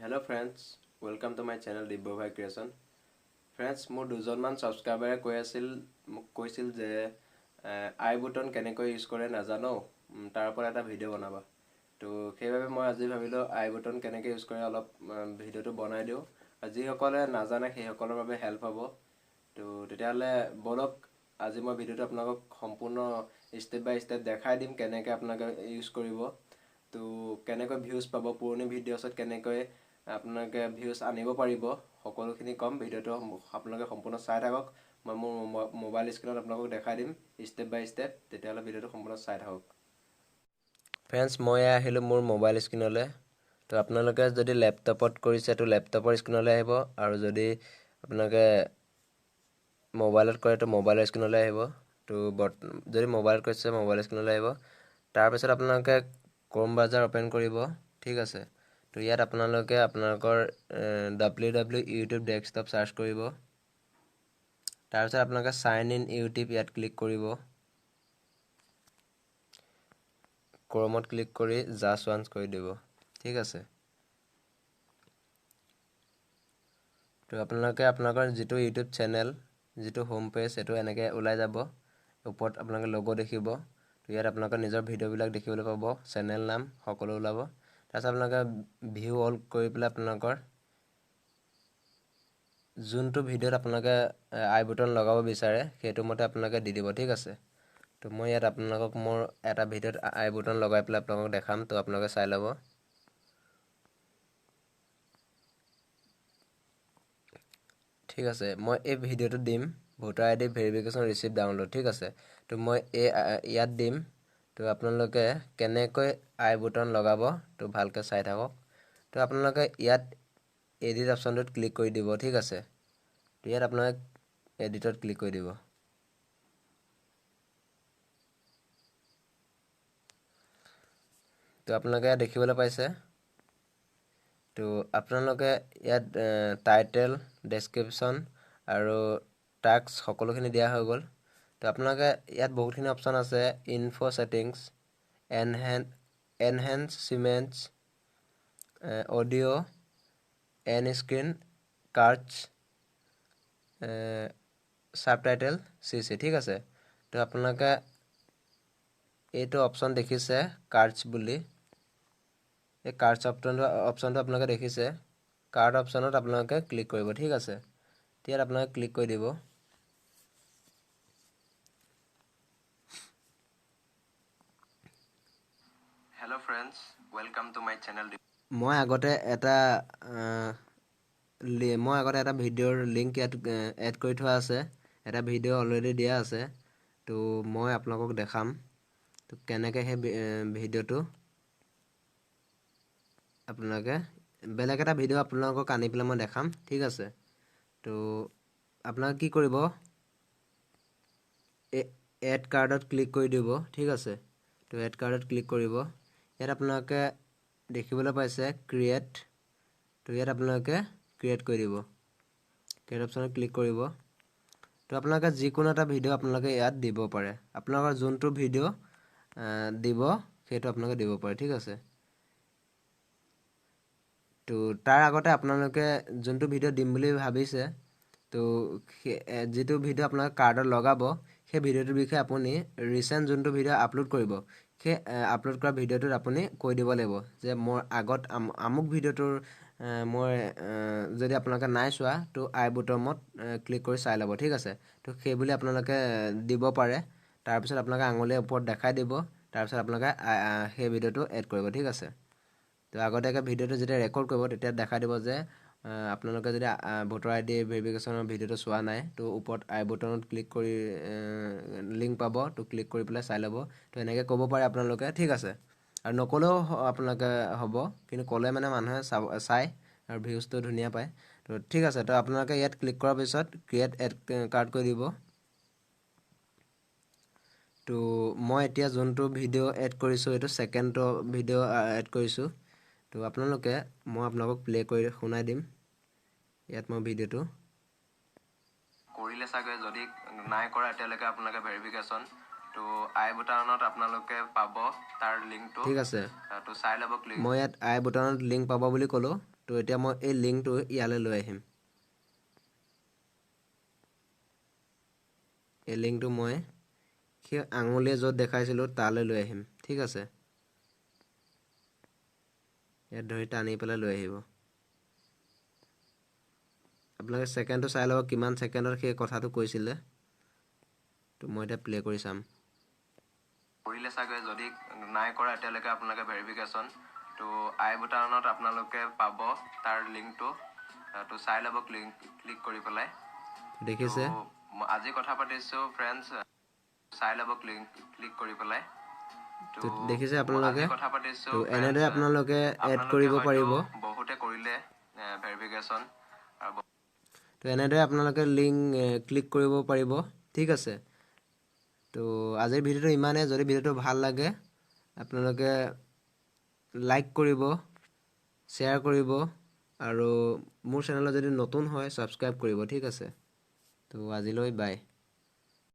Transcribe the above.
Hello friends, welcome to my channel Dibbobhai Creation. Friends, মোৰ দুজনমান সাবস্ক্ৰাইবাৰে কৈছিল যে আই বুটন কেনেকৈ ইউজ কৰে নাজানো, তাৰ পৰা এটা ভিডিঅ' বনাবা। তো সেইভাবে মই আজি ভাবিলো আই বুটন কেনেকৈ ইউজ কৰে অলপ ভিডিঅ'টো বনাই দিওঁ। যিসকলে নাজানে সেইসকলৰ বাবে হেল্প হ'ব। তো তেতিয়াহ'লে বলক আজি মই ভিডিঅ'টো আপোনালোকক সম্পূৰ্ণ ষ্টেপ বাই ষ্টেপ দেখাই দিম কেনেকৈ আপোনালোকে ইউজ কৰিব। তো কেনেকৈ ভিউজ পাব, পুৰণি ভিডিঅ'ছত কেনেকৈ আপোনালোকে ভিউজ আনিব পাৰিব, সকলোখিনি কম। ভিডিঅ'টো আপোনালোকে সম্পূৰ্ণ চাই থাকক। মই মোৰ মোবাইল স্ক্ৰীনত আপোনালোকক দেখাই দিম ষ্টেপ বাই ষ্টেপ, তেতিয়াহ'লে ভিডিঅ'টো সম্পূৰ্ণ চাই থাকক। ফ্ৰেণ্ডছ, মই আহিলোঁ মোৰ মোবাইল স্ক্ৰীনলৈ। তো আপোনালোকে যদি লেপটপত কৰিছে তো লেপটপৰ স্ক্ৰীনলৈ আহিব, আৰু যদি আপোনালোকে মোবাইলত কৰে তো মোবাইলৰ স্ক্ৰীনলৈ আহিব। তো যদি মোবাইলত কৰিছে মোবাইল স্ক্ৰীনলৈ আহিব। তাৰপিছত আপোনালোকে ক্ৰম ব্ৰাউজাৰ অ'পেন কৰিব, ঠিক আছে। তো ইয়াত আপোনালোকে আপোনালোকৰ www ইউটিউব ডেস্কটপ চাৰ্চ কৰিব। তাৰপিছত আপোনালোকে সাইন ইন ইউটিউব ইয়াত ক্লিক কৰিব। ক্ৰমত ক্লিক কৰি জাষ্ট ওৱান্স কৰি দিব, ঠিক আছে। তো আপোনালোকে আপোনালোকৰ যিটো ইউটিউব চেনেল, যিটো হোম পেজ, সেইটো এনেকৈ ওলাই যাব। ওপৰত আপোনালোকে লোগো দেখিব। তো ইয়াত আপোনালোকৰ নিজৰ ভিডিঅ'বিলাক দেখিবলৈ পাব, চেনেল নাম সকলো ওলাব। তাৰপিছত আপোনালোকে ভিউ অল কৰি পেলাই আপোনালোকৰ যোনটো ভিডিঅ'ত আপোনালোকে আই বুটন লগাব বিচাৰে সেইটো মতে আপোনালোকে দি দিব, ঠিক আছে। তো মই ইয়াত আপোনালোকক মোৰ এটা ভিডিঅ'ত আই বুটন লগাই পেলাই আপোনালোকক দেখাম, তো আপোনালোকে চাই ল'ব। ঠিক আছে, মই এই ভিডিঅ'টো দিম ভোটাৰ আই ডি ভেৰিফিকেশ্যন ৰিচিপ্ট ডাউনলোড, ঠিক আছে। তো মই ইয়াত দিম। তো আপোনালোকে কেনেকৈ আই বুটন লগাব তো ভালকৈ চাই থাকক। তো আপোনালোকে ইয়াত এডিট অপশ্যনটোত ক্লিক কৰি দিব, ঠিক আছে। তো ইয়াত আপোনালোকে এডিটত ক্লিক কৰি দিব। তো আপোনালোকে দেখিবলৈ পাইছে। তো আপোনালোকে ইয়াত টাইটেল, ডেছক্ৰিপশ্যন আৰু টাস্ক সকলোখিনি দিয়া হৈ গ'ল। তো আপোনালোকে ইয়াত বহুতখিনি অপশ্যন আছে, info settings, enhancements, audio', end screen, cards, subtitle, CC, ঠিক আছে। তো আপোনালোকে এইটো অপশ্যন দেখিছে কাৰ্ডছ বুলি, এই কাৰ্ডছ অপশ্যনটো আপোনালোকে দেখিছে। কাৰ্ড অপশ্যনত আপোনালোকে ক্লিক কৰিব, ঠিক আছে। ইয়াত আপোনালোকে ক্লিক কৰি দিব। Hello' friends, welcome to my channel. মই আগতে এটা ভিডিঅ'ৰ লিংক ইয়াত এড কৰি থোৱা আছে। এটা ভিডিঅ' অলৰেডি দিয়া আছে। তো মই আপোনালোকক দেখাম তো কেনেকৈ সেই ভিডিঅ'টো আপোনালোকে বেলেগ এটা ভিডিঅ' আপোনালোকক আনি পেলাই মই দেখাম, ঠিক আছে। তো আপোনালোকে কি কৰিব, এড কাৰ্ডত ক্লিক কৰি দিব, ঠিক আছে। তো এড কাৰ্ডত ক্লিক কৰিব। ইয়াত আপোনালোকে দেখিবলৈ পাইছে ক্ৰিয়েট। তো ইয়াত আপোনালোকে ক্ৰিয়েট কৰি দিব, ক্ৰিয়েট অপশ্যনত ক্লিক কৰিব। তো আপোনালোকে যিকোনো এটা ভিডিঅ' আপোনালোকে ইয়াত দিব পাৰে। আপোনালোকৰ যোনটো ভিডিঅ' দিব সেইটো আপোনালোকে দিব পাৰে, ঠিক আছে। তো তাৰ আগতে আপোনালোকে যোনটো ভিডিঅ' দিম বুলি ভাবিছে, তো যিটো ভিডিঅ' আপোনালোকে কাৰ্ডত লগাব সেই ভিডিঅ'টোৰ বিষয়ে আপুনি ৰিচেণ্ট যোনটো ভিডিঅ' আপলোড কৰিব, সেই আপলোড কৰা ভিডিঅ'টোত আপুনি কৈ দিব লাগিব যে মোৰ আগত আমুক ভিডিঅ'টোৰ মই যদি আপোনালোকে নাই চোৱা তো আই বুটমত ক্লিক কৰি চাই ল'ব, ঠিক আছে। তো সেইবুলি আপোনালোকে দিব পাৰে। তাৰপিছত আপোনালোকে আঙুলিৰ ওপৰত দেখাই দিব। তাৰপিছত আপোনালোকে সেই ভিডিঅ'টো এড কৰিব, ঠিক আছে। তো আগতীয়াকৈ ভিডিঅ'টো যেতিয়া ৰেকৰ্ড কৰিব তেতিয়া দেখাই দিব যে আপোনালোকে যদি ভোটাৰ আই ডি ভেৰিফিকেশ্যনৰ ভিডিঅ'টো চোৱা নাই তো ওপৰত আই বুটনত ক্লিক কৰি লিংক পাব, তো ক্লিক কৰি পেলাই চাই ল'ব। তো এনেকৈ ক'ব পাৰে আপোনালোকে, ঠিক আছে। আৰু নক'লেও আপোনালোকে হ'ব, কিন্তু ক'লে মানে মানুহে চায় আৰু ভিউজটো ধুনীয়া পায়। তো ঠিক আছে। তো আপোনালোকে ইয়াত ক্লিক কৰাৰ পিছত ক্ৰিয়েট এড কাৰ্ড কৰি দিব। তো মই এতিয়া যোনটো ভিডিঅ' এড কৰিছোঁ এইটো ছেকেণ্ড ভিডিঅ' এড কৰিছোঁ। তো মই আপোনালোকক প্লে কৰি শুনাই দিম। ইয়াত মই ভিডিঅ'টো কৰিলে চাগে, যদি নাই কৰা এতিয়ালৈকে আপোনালোকে ভেৰিফিকেশ্যন, তো তো আই বুটানত আপোনালোকে পাব তাৰ লিংকটো ঠিক আছে তো চাই ল'ব ক্লিক মই ইয়াত আই বুটানত লিংক পাব বুলি ক'লো তো এতিয়া মই এই লিংকটো ইয়ালৈ লৈ আহিম এই লিংকটো মই সেই আঙুলিয়ে য'ত দেখাইছিলো তালৈ লৈ আহিম ঠিক আছে ইয়াত ধৰি টানি পেলাই লৈ আহিব আপোনালোকে সেকেন্ডটো চাই ল'ব কিমান সেকেন্ডৰ সেই কথাটো কৈছিলে তো মই এটা প্লে কৰি চাম কৰিলে চাগে যদি নাই কৰা এতিয়ালৈকে আপোনালোকে ভেৰিফিকেশ্যন তো আই বুটানত আপোনালোকে পাব তাৰ লিংকটো তো চাই ল'ব ক্লিক কৰি পেলাই দেখিছে আজি কথা পাতিছো ফ্ৰেণ্ডছ চাই ল'ব ক্লিক কৰি পেলাই তো দেখিছে আপোনালোকে কথা পাতিছো তো এনেদৰে আপোনালোকে এড কৰিব পাৰিব বহুতে কৰিলে ভেৰিফিকেশ্যন তো এনেদৰে আপোনালোকে লিংক ক্লিক কৰিব পাৰিব ঠিক আছে তো আজিৰ ভিডিওটো ইমানে যদি ভিডিওটো ভাল লাগে আপোনালোকে লাইক কৰিব শ্বেয়াৰ কৰিব আৰু মোৰ চেনেলত যদি নতুন হয় সাবস্ক্ৰাইব কৰিব ঠিক আছে তো আজিলৈ বাই